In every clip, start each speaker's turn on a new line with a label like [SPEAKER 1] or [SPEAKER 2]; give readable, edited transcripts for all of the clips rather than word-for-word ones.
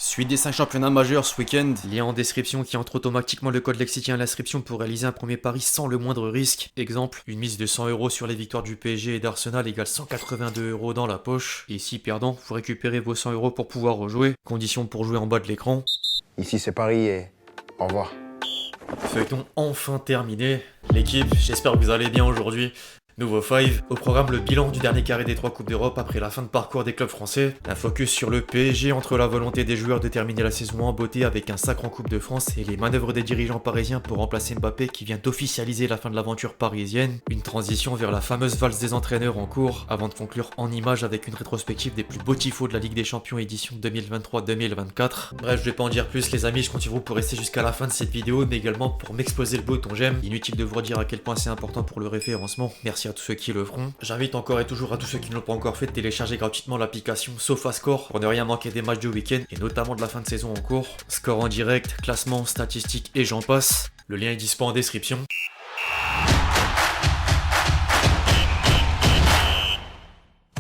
[SPEAKER 1] Suite des 5 championnats majeurs ce week-end, lien en description qui entre automatiquement le code lexicien à l'inscription pour réaliser un premier pari sans le moindre risque. Exemple, une mise de 100€ sur les victoires du PSG et d'Arsenal égale 182€ dans la poche. Et si perdant, vous récupérez vos 100€ pour pouvoir rejouer. Condition pour jouer en bas de l'écran.
[SPEAKER 2] Ici c'est Paris et au revoir.
[SPEAKER 1] Feuilleton enfin terminé. L'équipe, j'espère que vous allez bien aujourd'hui. Nouveau 5, au programme le bilan du dernier carré des 3 Coupes d'Europe après la fin de parcours des clubs français. Un focus sur le PSG entre la volonté des joueurs de terminer la saison en beauté avec un sacre en Coupe de France et les manœuvres des dirigeants parisiens pour remplacer Mbappé qui vient d'officialiser la fin de l'aventure parisienne. Une transition vers la fameuse valse des entraîneurs en cours avant de conclure en images avec une rétrospective des plus beaux tifos de la Ligue des Champions édition 2023-2024. Bref, je vais pas en dire plus les amis, je compte sur vous pour rester jusqu'à la fin de cette vidéo mais également pour m'exploser le bouton j'aime. Inutile de vous redire à quel point c'est important pour le référencement. Merci à tous ceux qui le feront. J'invite encore et toujours à tous ceux qui ne l'ont pas encore fait de télécharger gratuitement l'application SofaScore pour ne rien manquer des matchs du week-end et notamment de la fin de saison en cours. Score en direct, classement, statistiques et j'en passe. Le lien est dispo en description.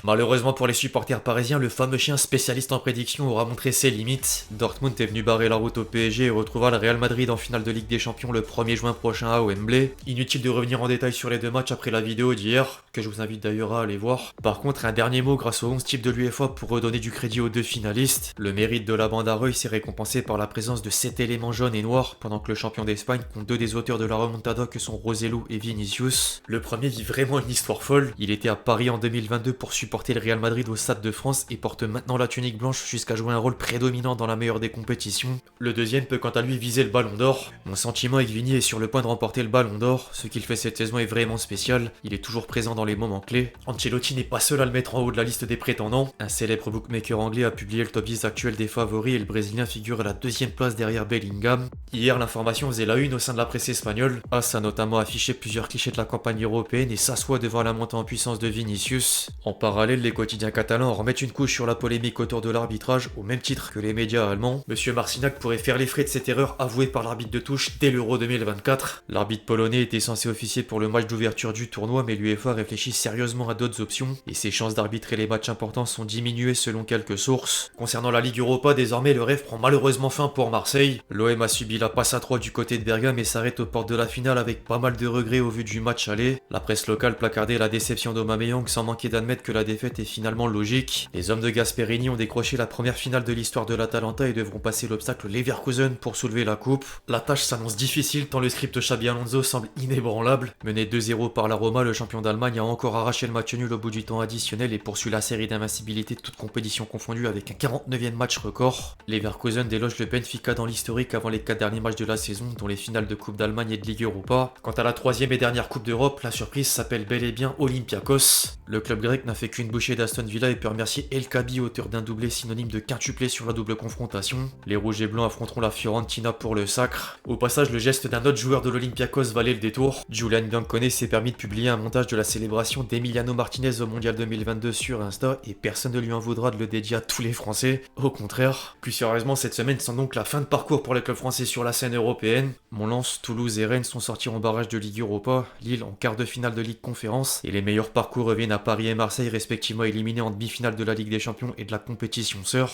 [SPEAKER 1] Malheureusement pour les supporters parisiens, le fameux chien spécialiste en prédiction aura montré ses limites. Dortmund est venu barrer la route au PSG et retrouvera le Real Madrid en finale de Ligue des Champions le 1er juin prochain à Wembley. Inutile de revenir en détail sur les deux matchs après la vidéo d'hier, que je vous invite d'ailleurs à aller voir. Par contre, un dernier mot grâce aux 11 types de l'UEFA pour redonner du crédit aux deux finalistes. Le mérite de la bande à Reuil s'est récompensé par la présence de 7 éléments jaunes et noirs, pendant que le champion d'Espagne compte 2 des auteurs de la remontada que sont Roselu et Vinicius. Le premier vit vraiment une histoire folle. Il était à Paris en 2022 pour supporter le Real Madrid au Stade de France et porte maintenant la tunique blanche jusqu'à jouer un rôle prédominant dans la meilleure des compétitions. Le deuxième peut quant à lui viser le ballon d'or. Mon sentiment avec Vini est sur le point de remporter le ballon d'or. Ce qu'il fait cette saison est vraiment spécial. Il est toujours présent dans les moments clés. Ancelotti n'est pas seul à le mettre en haut de la liste des prétendants. Un célèbre bookmaker anglais a publié le top 10 actuel des favoris et le Brésilien figure à la 2e place derrière Bellingham. Hier, l'information faisait la une au sein de la presse espagnole. AS a notamment affiché plusieurs clichés de la campagne européenne et s'assoit devant la montée en puissance de Vinicius. En parallèle, les quotidiens catalans remettent une couche sur la polémique autour de l'arbitrage au même titre que les médias allemands. Monsieur Marcinac pourrait faire les frais de cette erreur avouée par l'arbitre de touche dès l'Euro 2024. L'arbitre polonais était censé officier pour le match d'ouverture du tournoi mais l'UEFA réfléchit sérieusement à d'autres options et ses chances d'arbitrer les matchs importants sont diminuées selon quelques sources. Concernant la Ligue Europa, désormais le rêve prend malheureusement fin pour Marseille. L'OM a subi la passe à 3 du côté de Bergame et s'arrête aux portes de la finale avec pas mal de regrets au vu du match aller. La presse locale placardait la déception d'Aubameyang sans manquer d'admettre que la défaite est finalement logique. Les hommes de Gasperini ont décroché la première finale de l'histoire de l'Atalanta et devront passer l'obstacle Leverkusen pour soulever la coupe. La tâche s'annonce difficile tant le script Xabi Alonso semble inébranlable. Mené 2-0 par la Roma, le champion d'Allemagne a encore arraché le match nul au bout du temps additionnel et poursuit la série d'invincibilité de toutes compétitions confondues avec un 49e match record. Leverkusen déloge le Benfica dans l'historique avant les 4 derniers matchs de la saison, dont les finales de Coupe d'Allemagne et de Ligue Europa. Quant à la 3e et dernière Coupe d'Europe, la surprise s'appelle bel et bien Olympiakos. Le club grec n'a fait qu'une bouchée d'Aston Villa et peut remercier El Khabi, auteur d'un doublé synonyme de quintuplé sur la double confrontation. Les rouges et blancs affronteront la Fiorentina pour le sacre. Au passage, le geste d'un autre joueur de l'Olympiakos valait le détour. Julian Biancone s'est permis de publier un montage de la célébration d'Emiliano Martinez au Mondial 2022 sur Insta et personne ne lui en voudra de le dédier à tous les Français. Au contraire. Plus sérieusement, cette semaine sent donc la fin de parcours pour les clubs français sur la scène européenne. Lens, Toulouse et Rennes sont sortis en barrage de Ligue Europa, Lille en quart de finale de Ligue Conférence et les meilleurs parcours reviennent à Paris et Marseille respectivement éliminés en demi-finale de la Ligue des Champions et de la compétition sœur.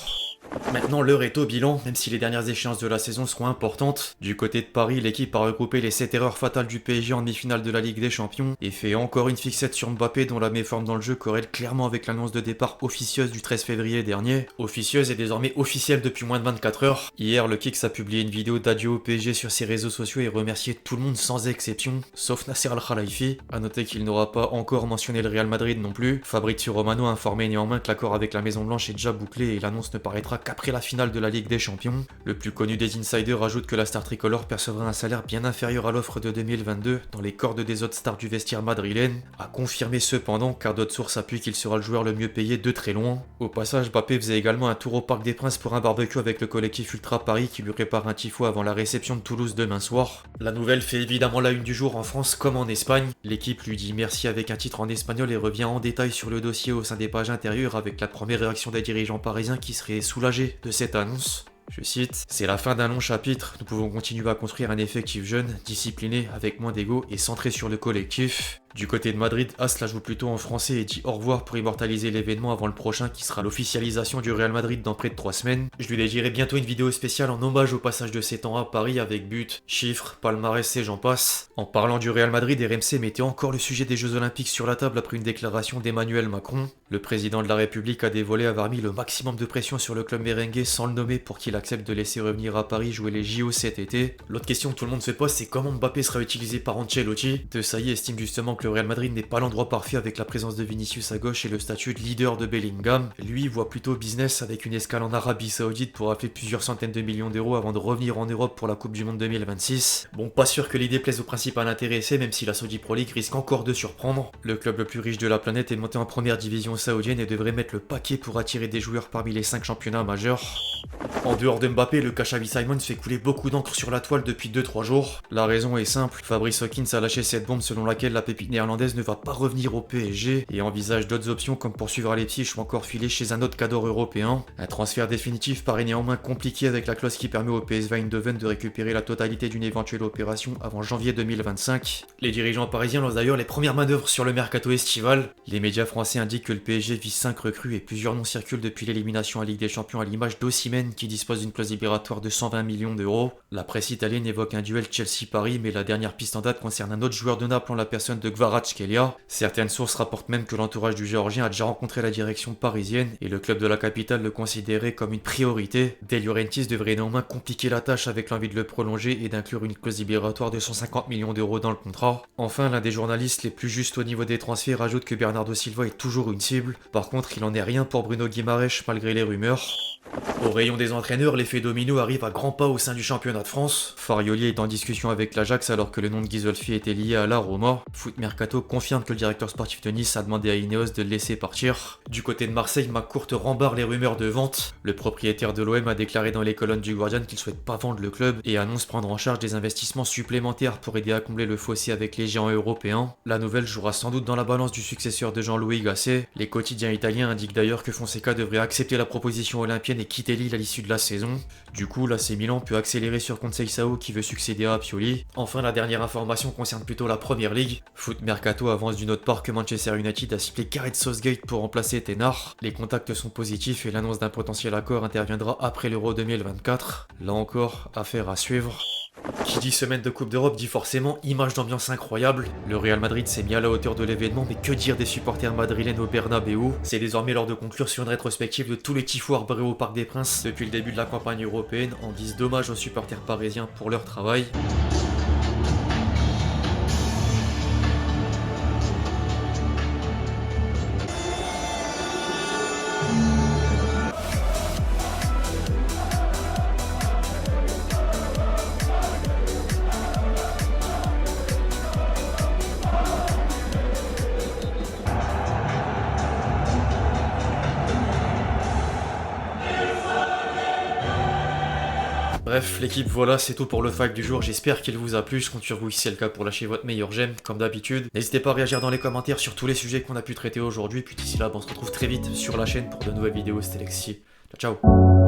[SPEAKER 1] Maintenant l'heure est au bilan, même si les dernières échéances de la saison seront importantes. Du côté de Paris, l'équipe a regroupé les 7 erreurs fatales du PSG en demi-finale de la Ligue des Champions et fait encore une fixette sur Mbappé dont la méforme dans le jeu corrèle clairement avec l'annonce de départ officieuse du 13 février dernier. Officieuse et désormais officielle depuis moins de 24 heures. Hier, le Kicks a publié une vidéo d'adieu au PSG sur ses réseaux sociaux et remercié tout le monde sans exception, sauf Nasser Al-Khelaifi. A noter qu'il n'aura pas encore mentionné le Real Madrid non plus. Fabrizio Romano a informé néanmoins que l'accord avec la Maison Blanche est déjà bouclé et l'annonce ne paraîtra qu'après la finale de la Ligue des Champions. Le plus connu des insiders ajoute que la star tricolore percevra un salaire bien inférieur à l'offre de 2022 dans les cordes des autres stars du vestiaire madrilène. A confirmé cependant car d'autres sources appuient qu'il sera le joueur le mieux payé de très loin. Au passage, Mbappé faisait également un tour au Parc des Princes pour un barbecue avec le collectif Ultra Paris qui lui prépare un tifo avant la réception de Toulouse demain soir. La nouvelle fait évidemment la une du jour en France comme en Espagne. L'équipe lui dit merci avec un titre en espagnol et revient en détail sur le dossier au sein des pages intérieures avec la première réaction des dirigeants parisiens qui seraient soulagés de cette annonce. Je cite, « C'est la fin d'un long chapitre, nous pouvons continuer à construire un effectif jeune, discipliné, avec moins d'ego et centré sur le collectif. » Du côté de Madrid, As la joue plutôt en français et dit au revoir pour immortaliser l'événement avant le prochain qui sera l'officialisation du Real Madrid dans près de 3 semaines. Je lui dédierai bientôt une vidéo spéciale en hommage au passage de 7 ans à Paris avec buts, chiffres, palmarès et j'en passe. En parlant du Real Madrid, RMC mettait encore le sujet des Jeux Olympiques sur la table après une déclaration d'Emmanuel Macron. Le président de la République a dévoilé avoir mis le maximum de pression sur le club merengue sans le nommer pour qu'il accepte de laisser revenir à Paris jouer les JO cet été. L'autre question que tout le monde se pose, c'est comment Mbappé sera utilisé par Ancelotti. De Sailly estime justement que le Real Madrid n'est pas l'endroit parfait avec la présence de Vinicius à gauche et le statut de leader de Bellingham. Lui voit plutôt business avec une escale en Arabie Saoudite pour rafler plusieurs centaines de millions d'euros avant de revenir en Europe pour la Coupe du Monde 2026. Bon, pas sûr que l'idée plaise au principal intéressé, même si la Saudi Pro League risque encore de surprendre. Le club le plus riche de la planète est monté en première division saoudienne et devrait mettre le paquet pour attirer des joueurs parmi les 5 championnats majeurs. En dehors de Mbappé, le cas Xavi Simons fait couler beaucoup d'encre sur la toile depuis 2-3 jours. La raison est simple, Fabrice Hawkins a lâché cette bombe selon laquelle la pépite néerlandaise ne va pas revenir au PSG et envisage d'autres options comme poursuivre à Leipzig ou encore filer chez un autre cadre européen. Un transfert définitif paraît néanmoins compliqué avec la clause qui permet au PSV Eindhoven de récupérer la totalité d'une éventuelle opération avant janvier 2025. Les dirigeants parisiens lancent d'ailleurs les premières manœuvres sur le mercato estival. Les médias français indiquent que le PSG vise 5 recrues et plusieurs noms circulent depuis l'élimination à Ligue des Champions à l'image d'Osimhen qui dispose d'une clause libératoire de 120 millions d'euros. La presse italienne évoque un duel Chelsea-Paris, mais la dernière piste en date concerne un autre joueur de Naples en la personne de Kvaratskhelia. Certaines sources rapportent même que l'entourage du Géorgien a déjà rencontré la direction parisienne et le club de la capitale le considérait comme une priorité. De Laurentiis devrait néanmoins compliquer la tâche avec l'envie de le prolonger et d'inclure une clause libératoire de 150 millions d'euros dans le contrat. Enfin, l'un des journalistes les plus justes au niveau des transferts ajoute que Bernardo Silva est toujours une cible. Par contre, il en est rien pour Bruno Guimaraes malgré les rumeurs. Au rayon des entraîneurs, l'effet domino arrive à grands pas au sein du championnat de France. Farioli est en discussion avec l'Ajax alors que le nom de Ghisolfi était lié à la Roma. Foot Mercato confirme que le directeur sportif de Nice a demandé à Ineos de le laisser partir. Du côté de Marseille, McCourt rembarre les rumeurs de vente. Le propriétaire de l'OM a déclaré dans les colonnes du Guardian qu'il souhaite pas vendre le club et annonce prendre en charge des investissements supplémentaires pour aider à combler le fossé avec les géants européens. La nouvelle jouera sans doute dans la balance du successeur de Jean-Louis Gasset. Les quotidiens italiens indiquent d'ailleurs que Fonseca devrait accepter la proposition olympienne et quitter Lille à l'issue de la saison. Du coup, l'AC Milan peut accélérer sur Conceição qui veut succéder à Pioli. Enfin, la dernière information concerne plutôt la Première Ligue. Foot Mercato avance d'une autre part que Manchester United a ciblé Gareth Southgate pour remplacer Ténard. Les contacts sont positifs et l'annonce d'un potentiel accord interviendra après l'Euro 2024. Là encore, affaire à suivre. Qui dit semaine de Coupe d'Europe dit forcément image d'ambiance incroyable. Le Real Madrid s'est mis à la hauteur de l'événement, mais que dire des supporters madrilènes au Bernabeu? C'est désormais l'heure de conclure sur une rétrospective de tous les tifos arborés au Parc des Princes depuis le début de la campagne européenne en guise d'hommage aux supporters parisiens pour leur travail. Bref, l'équipe, voilà, c'est tout pour le fact du jour. J'espère qu'il vous a plu. Je compte sur vous si c'est le cas pour lâcher votre meilleur j'aime, comme d'habitude. N'hésitez pas à réagir dans les commentaires sur tous les sujets qu'on a pu traiter aujourd'hui. Puis d'ici là, on se retrouve très vite sur la chaîne pour de nouvelles vidéos. C'était Lexi. Ciao, ciao.